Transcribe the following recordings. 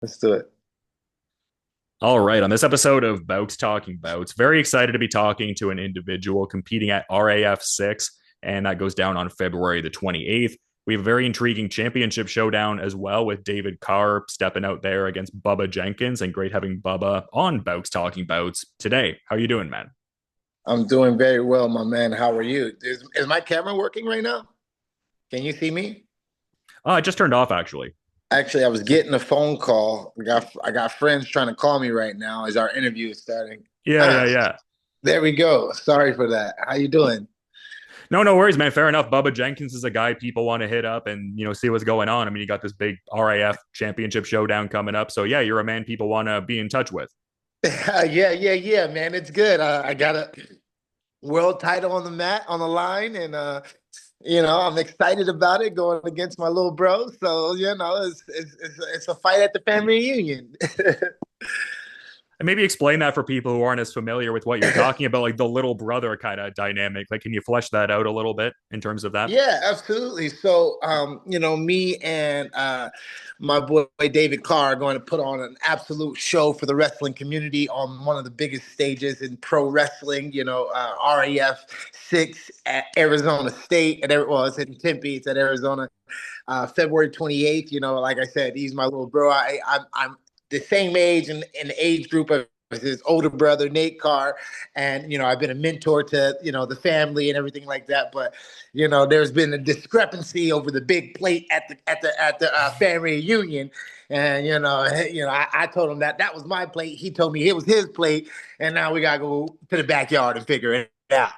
Let's do it. All right, on this episode of Bowks Talking Bouts, very excited to be talking to an individual competing at RAF 6, and that goes down on February the 28th. We have a very intriguing championship showdown as well with David Carr stepping out there against Bubba Jenkins, and great having Bubba on Bowks Talking Bouts today. How you doing, man? I'm doing very well, my man. How are you? Is my camera working right now? Can you see me? I just turned off, actually. Actually, I was getting a phone call. I got friends trying to call me right now as our interview is starting. Yeah, yeah, Ah, yeah. there we go. Sorry for that. How you doing? No, no worries, man. Fair enough. Bubba Jenkins is a guy people want to hit up and see what's going on. I mean, you got this big RAF championship showdown coming up, so yeah, you're a man people want to be in touch with. Yeah, man. It's good. I got a world title on the mat on the line, and I'm excited about it going against my little bro. So it's a fight at the family reunion. And maybe explain that for people who aren't as familiar with what you're talking about, like the little brother kind of dynamic. Like, can you flesh that out a little bit in terms of that? Yeah, absolutely. So, me and my boy David Carr are going to put on an absolute show for the wrestling community on one of the biggest stages in pro wrestling. RAF 6 at Arizona State, and well, it's in Tempe. It's at Arizona, February 28th. Like I said, he's my little bro. I'm the same age and age group of his older brother Nate Carr, and I've been a mentor to the family and everything like that. But there's been a discrepancy over the big plate at the family reunion, and I told him that was my plate. He told me it was his plate, and now we gotta go to the backyard and figure it out.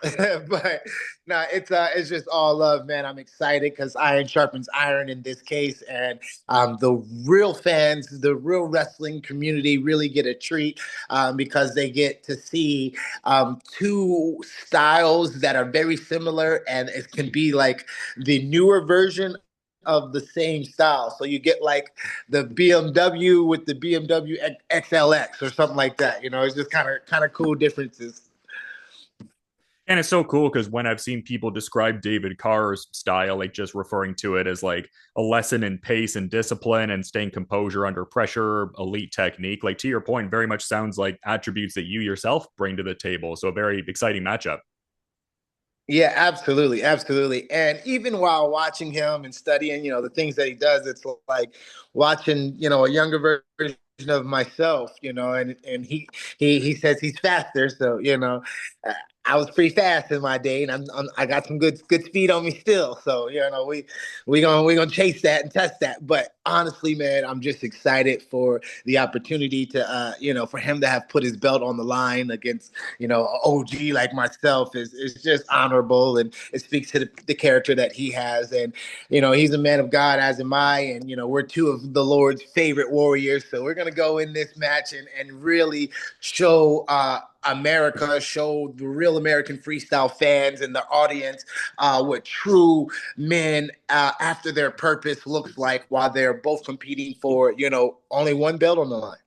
But no, it's just all love, man. I'm excited because iron sharpens iron in this case, and the real fans, the real wrestling community, really get a treat because they get to see two styles that are very similar, and it can be like the newer version of the same style. So you get like the BMW with the BMW XLX or something like that. It's just kind of cool differences. And it's so cool because when I've seen people describe David Carr's style, like just referring to it as like a lesson in pace and discipline and staying composure under pressure, elite technique, like to your point, very much sounds like attributes that you yourself bring to the table. So a very exciting matchup. Yeah, absolutely, absolutely. And even while watching him and studying, the things that he does, it's like watching, a younger version of myself, and he says he's faster, so uh, I was pretty fast in my day, and I got some good speed on me still. So we gonna chase that and test that. But honestly, man, I'm just excited for the opportunity to for him to have put his belt on the line against OG like myself is just honorable, and it speaks to the character that he has. And he's a man of God, as am I, and we're two of the Lord's favorite warriors. So we're gonna go in this match and really show America, show the real American freestyle fans and the audience what true men after their purpose looks like while they're both competing for only one belt on the line.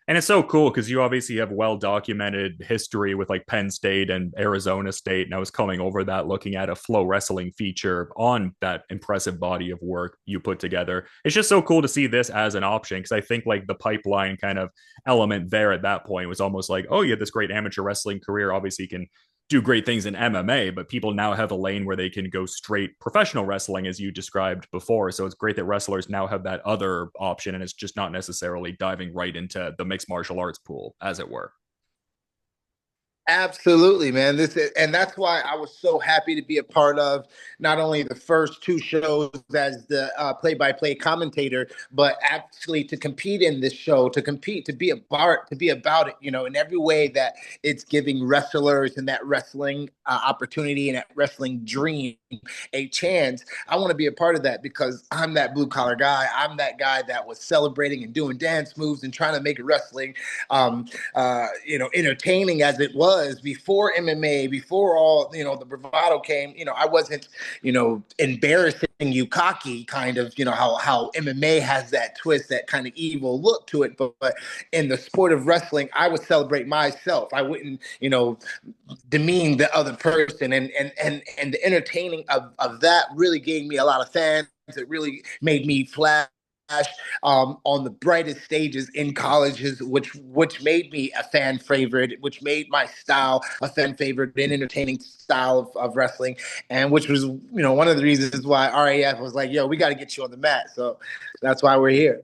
And it's so cool because you obviously have well documented history with like Penn State and Arizona State. And I was coming over that looking at a flow wrestling feature on that impressive body of work you put together. It's just so cool to see this as an option because I think like the pipeline kind of element there at that point was almost like, oh, you had this great amateur wrestling career. Obviously, you can do great things in MMA, but people now have a lane where they can go straight professional wrestling, as you described before. So it's great that wrestlers now have that other option, and it's just not necessarily diving right into the mixed martial arts pool, as it were. Absolutely, man. And that's why I was so happy to be a part of not only the first two shows as the play-by-play commentator, but actually to compete in this show, to compete, to be about it, in every way that it's giving wrestlers and that wrestling opportunity and that wrestling dream a chance. I want to be a part of that because I'm that blue collar guy. I'm that guy that was celebrating and doing dance moves and trying to make wrestling entertaining as it was before MMA, before all, the bravado came. I wasn't, embarrassing you cocky kind of, how MMA has that twist, that kind of evil look to it. But in the sport of wrestling, I would celebrate myself. I wouldn't, demean the other person. And the entertaining of that really gave me a lot of fans. It really made me flash on the brightest stages in colleges, which made me a fan favorite, which made my style a fan favorite, an entertaining style of wrestling, and which was one of the reasons why RAF was like, "Yo, we got to get you on the mat." So that's why we're here.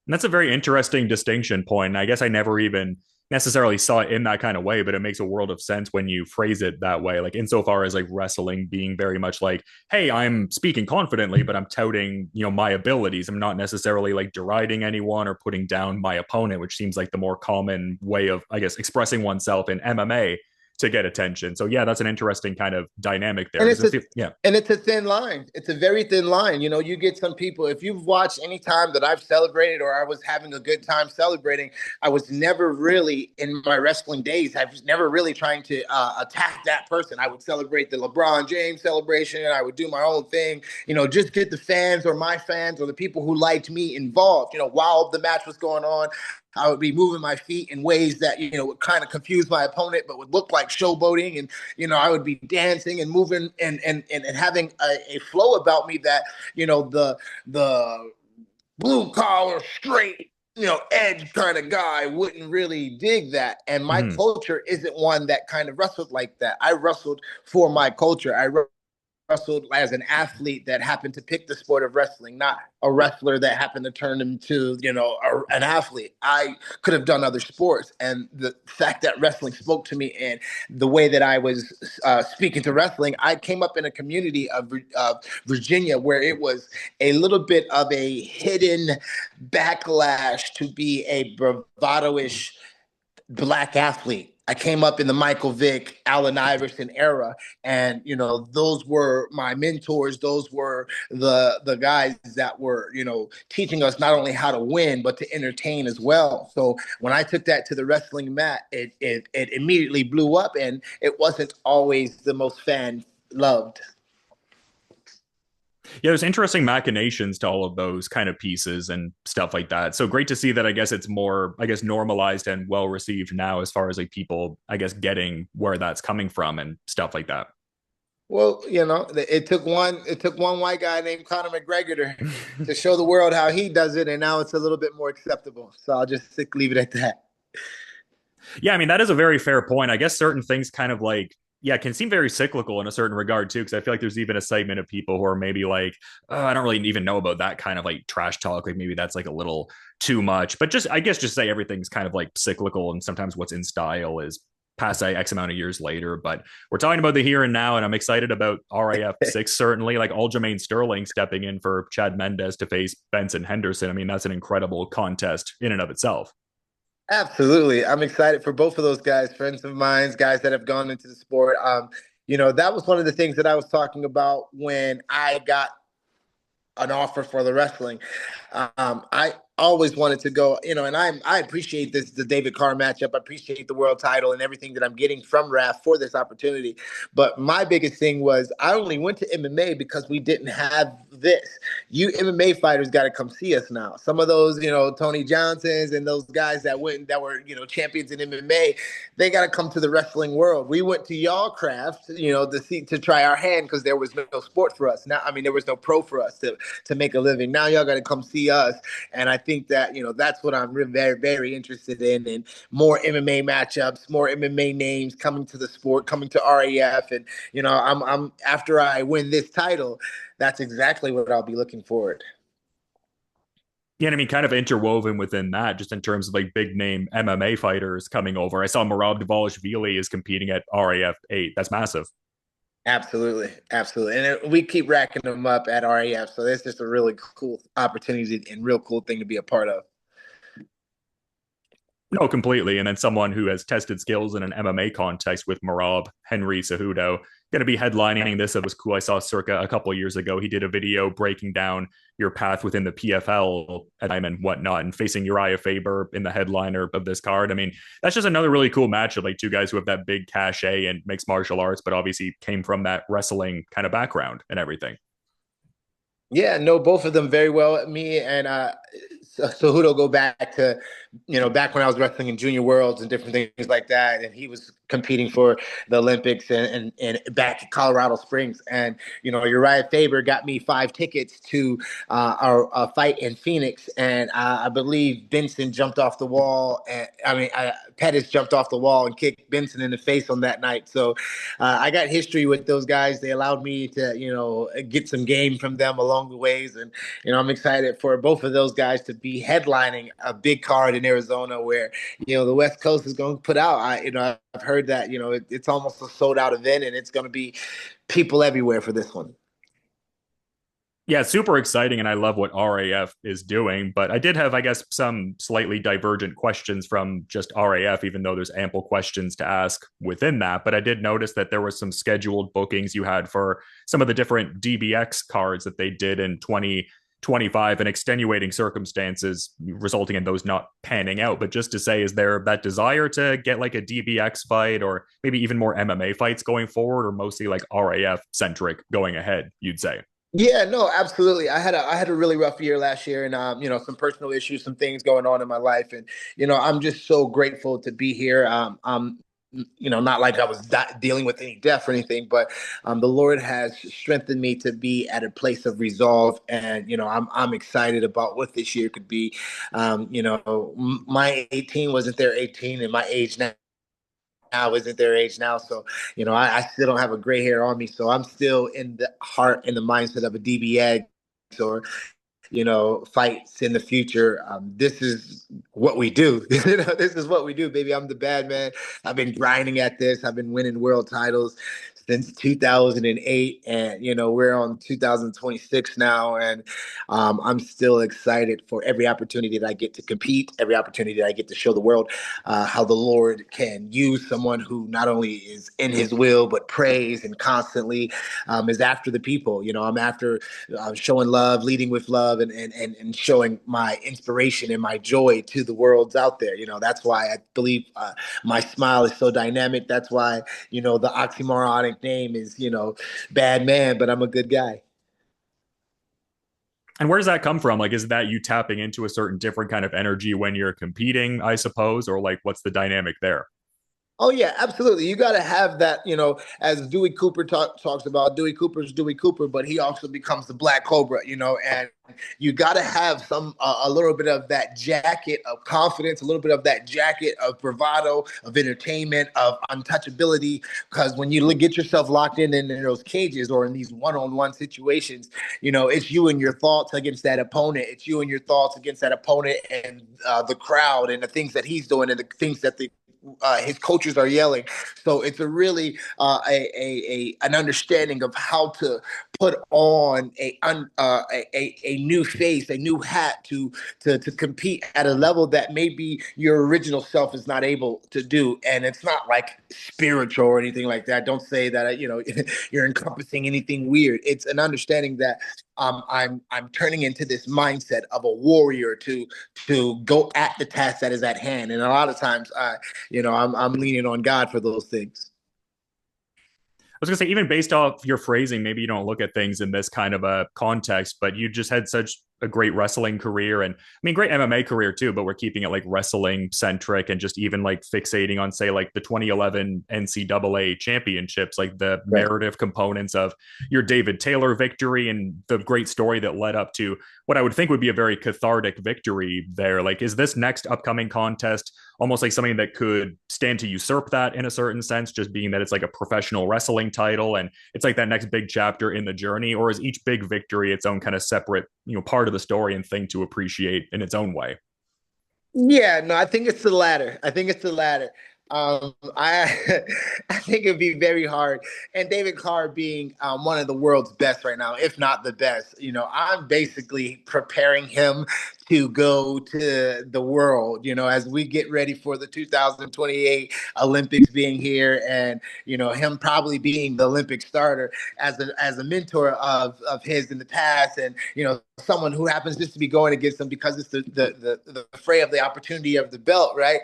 And that's a very interesting distinction point. I guess I never even necessarily saw it in that kind of way, but it makes a world of sense when you phrase it that way. Like insofar as like wrestling being very much like, hey, I'm speaking confidently, but I'm touting, my abilities. I'm not necessarily like deriding anyone or putting down my opponent, which seems like the more common way of, I guess, expressing oneself in MMA to get attention. So yeah, that's an interesting kind of dynamic there. And it's a thin line. It's a very thin line. You get some people, if you've watched any time that I've celebrated or I was having a good time celebrating, I was never really in my wrestling days. I was never really trying to attack that person. I would celebrate the LeBron James celebration. I would do my own thing, just get the fans or my fans or the people who liked me involved. While the match was going on, I would be moving my feet in ways that, would kind of confuse my opponent, but would look like showboating. And, I would be dancing and moving and having a flow about me that, the blue collar, straight, edge kind of guy wouldn't really dig that. And my culture isn't one that kind of wrestled like that. I wrestled for my culture. I wrestled as an athlete that happened to pick the sport of wrestling, not a wrestler that happened to turn into, an athlete. I could have done other sports. And the fact that wrestling spoke to me and the way that I was speaking to wrestling, I came up in a community of Virginia where it was a little bit of a hidden backlash to be a bravado-ish Black athlete. I came up in the Michael Vick, Allen Iverson era, and those were my mentors. Those were the guys that were teaching us not only how to win but to entertain as well. So when I took that to the wrestling mat, it immediately blew up, and it wasn't always the most fan loved. Yeah, there's interesting machinations to all of those kind of pieces and stuff like that. So great to see that. I guess it's more, I guess, normalized and well received now as far as like people, I guess, getting where that's coming from and stuff like that. Well, it took one white guy named Conor McGregor to show the world how he does it, and now it's a little bit more acceptable. So I'll just leave it at that. Yeah, I mean, that is a very fair point. I guess certain things kind of like, yeah, can seem very cyclical in a certain regard too, because I feel like there's even a segment of people who are maybe like, oh, I don't really even know about that kind of like trash talk. Like maybe that's like a little too much. But just, I guess, just say everything's kind of like cyclical, and sometimes what's in style is past X amount of years later. But we're talking about the here and now, and I'm excited about RAF 6, certainly. Like Aljamain Sterling stepping in for Chad Mendes to face Benson Henderson. I mean, that's an incredible contest in and of itself. Absolutely. I'm excited for both of those guys, friends of mine, guys that have gone into the sport. That was one of the things that I was talking about when I got an offer for the wrestling. I always wanted to go, and I appreciate the David Carr matchup. I appreciate the world title and everything that I'm getting from RAF for this opportunity. But my biggest thing was I only went to MMA because we didn't have this. You MMA fighters got to come see us now. Some of those, Tony Johnsons and those guys that were, champions in MMA, they got to come to the wrestling world. We went to y'all craft, to try our hand because there was no sport for us. Now, I mean, there was no pro for us to make a living. Now y'all got to come see us. And I think that, that's what I'm really very, very interested in. And more MMA matchups, more MMA names coming to the sport, coming to RAF. And, I'm after I win this title, that's exactly what I'll be looking forward. Yeah, and I mean, kind of interwoven within that, just in terms of like big name MMA fighters coming over. I saw Merab Dvalishvili is competing at RAF 8. That's massive. Absolutely. Absolutely. And we keep racking them up at RAF. So that's just a really cool opportunity and real cool thing to be a part of. No, completely. And then someone who has tested skills in an MMA context with Merab, Henry Cejudo, going to be headlining this. It was cool. I saw circa a couple of years ago. He did a video breaking down your path within the PFL and whatnot, and facing Uriah Faber in the headliner of this card. I mean, that's just another really cool matchup. Like two guys who have that big cachet and mixed martial arts, but obviously came from that wrestling kind of background and everything. Yeah, know both of them very well. Me and Cejudo go back to, back when I was wrestling in Junior Worlds and different things like that. And he was competing for the Olympics and back at Colorado Springs. And, Uriah Faber got me 5 tickets to our fight in Phoenix. And I believe Benson jumped off the wall. Pettis jumped off the wall and kicked Benson in the face on that night. So I got history with those guys. They allowed me to, get some game from them along the ways. And, I'm excited for both of those guys to be headlining a big card in Arizona where, the West Coast is going to put out. I've heard that, it's almost a sold out event and it's going to be people everywhere for this one. Yeah, super exciting, and I love what RAF is doing. But I did have, I guess, some slightly divergent questions from just RAF, even though there's ample questions to ask within that. But I did notice that there was some scheduled bookings you had for some of the different DBX cards that they did in 2025 and extenuating circumstances resulting in those not panning out. But just to say, is there that desire to get like a DBX fight or maybe even more MMA fights going forward, or mostly like RAF centric going ahead, you'd say? Yeah, no, absolutely. I had a really rough year last year, and some personal issues, some things going on in my life, and I'm just so grateful to be here. Not like I was dealing with any death or anything, but the Lord has strengthened me to be at a place of resolve, and I'm excited about what this year could be. My 18 wasn't their 18, and my age now isn't their age now. So, I still don't have a gray hair on me. So I'm still in the heart and the mindset of a DBX or, fights in the future. This is what we do. This is what we do, baby. I'm the bad man. I've been grinding at this. I've been winning world titles since 2008, and we're on 2026 now, and I'm still excited for every opportunity that I get to compete, every opportunity that I get to show the world how the Lord can use someone who not only is in His will but prays and constantly is after the people. I'm after showing love, leading with love, and showing my inspiration and my joy to the worlds out there. That's why I believe my smile is so dynamic. That's why the oxymoronic name is, bad man, but I'm a good guy. And where does that come from? Like, is that you tapping into a certain different kind of energy when you're competing, I suppose, or like what's the dynamic there? Oh yeah, absolutely. You got to have that, as Dewey Cooper talks about. Dewey Cooper's Dewey Cooper, but he also becomes the Black Cobra, and you got to have a little bit of that jacket of confidence, a little bit of that jacket of bravado, of entertainment, of untouchability. Because when you get yourself locked in those cages or in these one-on-one situations, it's you and your thoughts against that opponent. It's you and your thoughts against that opponent and the crowd and the things that he's doing and the things that his coaches are yelling. So it's a really an understanding of how to put on a new face, a new hat to compete at a level that maybe your original self is not able to do. And it's not like spiritual or anything like that. Don't say that you're encompassing anything weird. It's an understanding that I'm turning into this mindset of a warrior to go at the task that is at hand. And a lot of times, I'm leaning on God for those things. I was gonna say, even based off your phrasing, maybe you don't look at things in this kind of a context, but you just had such a great wrestling career and I mean great MMA career too, but we're keeping it like wrestling centric and just even like fixating on say like the 2011 NCAA championships, like the Right. narrative components of your David Taylor victory and the great story that led up to what I would think would be a very cathartic victory there. Like, is this next upcoming contest almost like something that could stand to usurp that in a certain sense, just being that it's like a professional wrestling title and it's like that next big chapter in the journey? Or is each big victory its own kind of separate, part of the story and thing to appreciate in its own way? Yeah, no, I think it's the latter. I think it's the latter. I I think it'd be very hard. And David Carr being one of the world's best right now, if not the best, I'm basically preparing him to go to the world, as we get ready for the 2028 Olympics being here and, him probably being the Olympic starter as a mentor of his in the past and, someone who happens just to be going against him because it's the fray of the opportunity of the belt, right?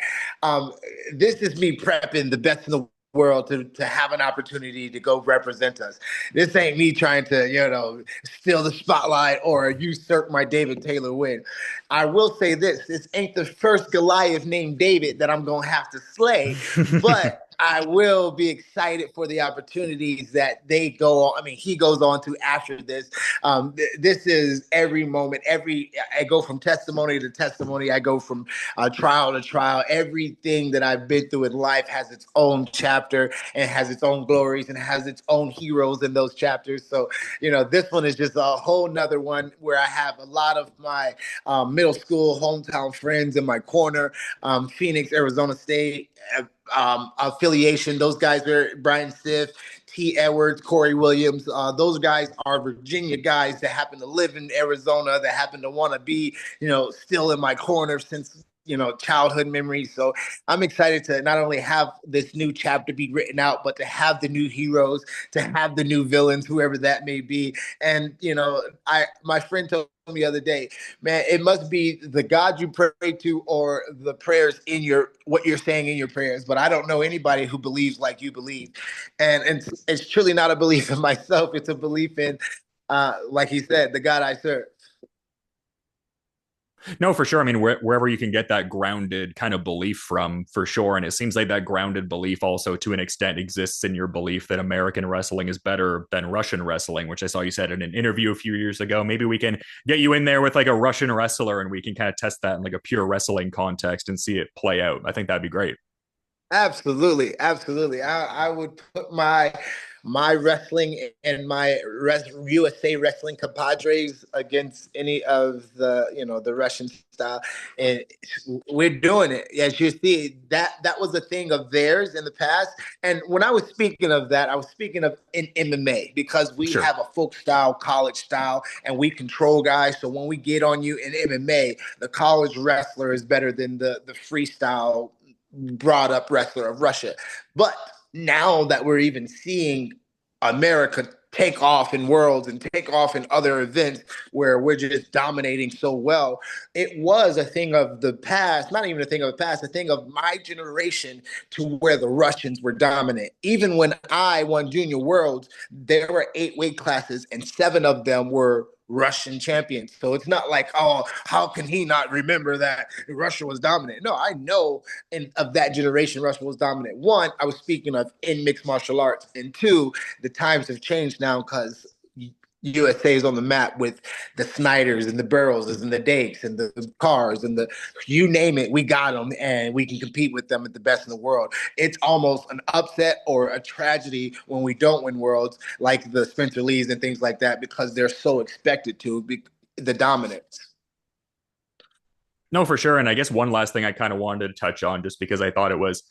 This is me prepping the best in the world to have an opportunity to go represent us. This ain't me trying to, steal the spotlight or usurp my David Taylor win. I will say this ain't the first Goliath named David that I'm going to have to slay, but I will be excited for the opportunities that they go on. I mean, he goes on to after this. This is every moment. I go from testimony to testimony. I go from trial to trial. Everything that I've been through in life has its own chapter and has its own glories and has its own heroes in those chapters. So, this one is just a whole nother one where I have a lot of my middle school hometown friends in my corner. Phoenix, Arizona State affiliation. Those guys are Brian Stiff, T. Edwards, Corey Williams. Those guys are Virginia guys that happen to live in Arizona, that happen to want to be, still in my corner since childhood memories. So I'm excited to not only have this new chapter be written out, but to have the new heroes, to have the new villains, whoever that may be. And my friend told me the other day, man, it must be the God you pray to or the prayers in what you're saying in your prayers. But I don't know anybody who believes like you believe. And it's truly not a belief in myself. It's a belief in, like he said, the God I serve. No, for sure. I mean, wherever you can get that grounded kind of belief from, for sure. And it seems like that grounded belief also, to an extent, exists in your belief that American wrestling is better than Russian wrestling, which I saw you said in an interview a few years ago. Maybe we can get you in there with like a Russian wrestler and we can kind of test that in like a pure wrestling context and see it play out. I think that'd be great. Absolutely, absolutely. I would put my wrestling and my USA wrestling compadres against any of the Russian style, and we're doing it. As you see, that was a thing of theirs in the past. And when I was speaking of that, I was speaking of in MMA because we Sure. have a folk style, college style, and we control guys. So when we get on you in MMA, the college wrestler is better than the freestyle brought up wrestler of Russia. But now that we're even seeing America take off in worlds and take off in other events where we're just dominating so well, it was a thing of the past, not even a thing of the past, a thing of my generation to where the Russians were dominant. Even when I won junior worlds, there were 8 weight classes and 7 of them were Russian champions. So it's not like, oh, how can he not remember that Russia was dominant? No, I know of that generation, Russia was dominant. One, I was speaking of in mixed martial arts. And two, the times have changed now because USA is on the map with the Snyders and the Burroughs and the Dakes and the Cars and you name it, we got them and we can compete with them at the best in the world. It's almost an upset or a tragedy when we don't win worlds like the Spencer Lees and things like that because they're so expected to be the dominance. No, for sure. And I guess one last thing I kind of wanted to touch on, just because I thought it was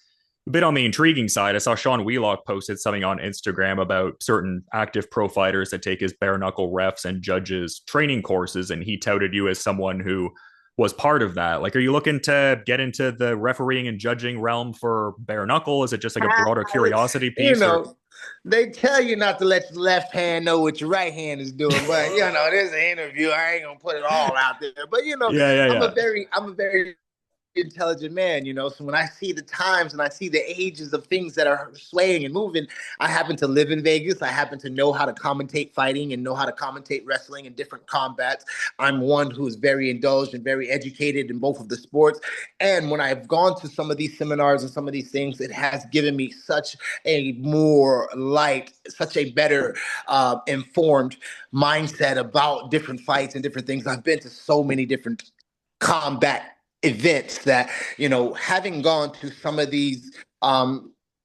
a bit on the intriguing side. I saw Sean Wheelock posted something on Instagram about certain active pro fighters that take his bare knuckle refs and judges training courses, and he touted you as someone who was part of that. Like, are you looking to get into the refereeing and judging realm for bare knuckle? Is it just like a broader curiosity you piece, or? know, they tell you not to let your left hand know what your right hand is doing, but there's an interview. I ain't gonna put it all out there, but Yeah, yeah, I'm a yeah. very intelligent man, so when I see the times and I see the ages of things that are swaying and moving, I happen to live in Vegas. I happen to know how to commentate fighting and know how to commentate wrestling and different combats. I'm one who is very indulged and very educated in both of the sports, and when I've gone to some of these seminars and some of these things, it has given me such a more light, such a better informed mindset about different fights and different things. I've been to so many different combat events that having gone to some of these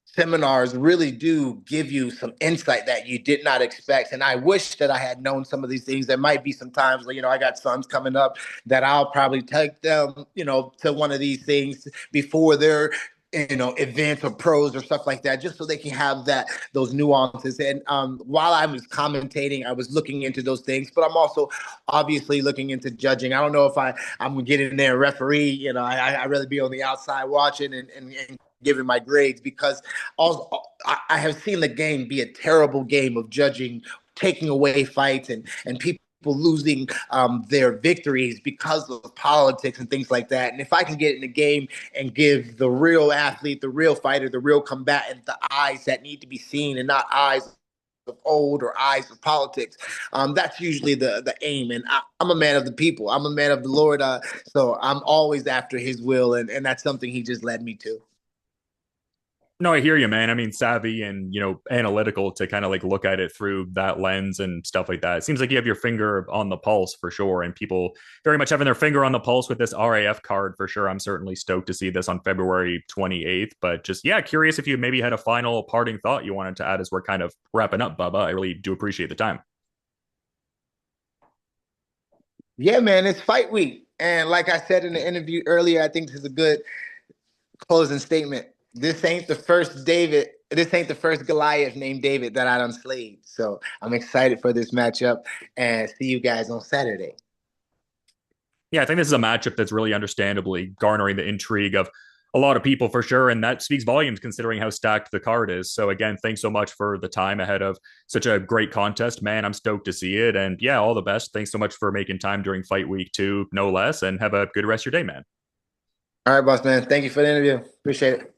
seminars really do give you some insight that you did not expect. And I wish that I had known some of these things. There might be some times where I got sons coming up that I'll probably take them to one of these things before they're events or pros or stuff like that, just so they can have those nuances. And while I was commentating, I was looking into those things, but I'm also obviously looking into judging. I don't know if I'm gonna get in there and referee. I'd rather be on the outside watching and giving my grades, because also I have seen the game be a terrible game of judging, taking away fights and people losing their victories because of politics and things like that. And if I can get in the game and give the real athlete, the real fighter, the real combatant, the eyes that need to be seen and not eyes of old or eyes of politics, that's usually the aim. And I'm a man of the people. I'm a man of the Lord. So I'm always after his will. And that's something he just led me to. No, I hear you, man. I mean, savvy and, analytical to kind of like look at it through that lens and stuff like that. It seems like you have your finger on the pulse for sure. And people very much having their finger on the pulse with this RAF card for sure. I'm certainly stoked to see this on February 28th. But just, yeah, curious if you maybe had a final parting thought you wanted to add as we're kind of wrapping up, Bubba. I really do appreciate the time. Yeah, man, it's fight week. And like I said in the interview earlier, I think this is a good closing statement. This ain't the first David. This ain't the first Goliath named David that I done slayed. So I'm excited for this matchup and see you guys on Saturday. Yeah, I think this is a matchup that's really understandably garnering the intrigue of a lot of people for sure. And that speaks volumes considering how stacked the card is. So, again, thanks so much for the time ahead of such a great contest. Man, I'm stoked to see it. And yeah, all the best. Thanks so much for making time during fight week too, no less. And have a good rest of your day, man. All right, boss man. Thank you for the interview. Appreciate it.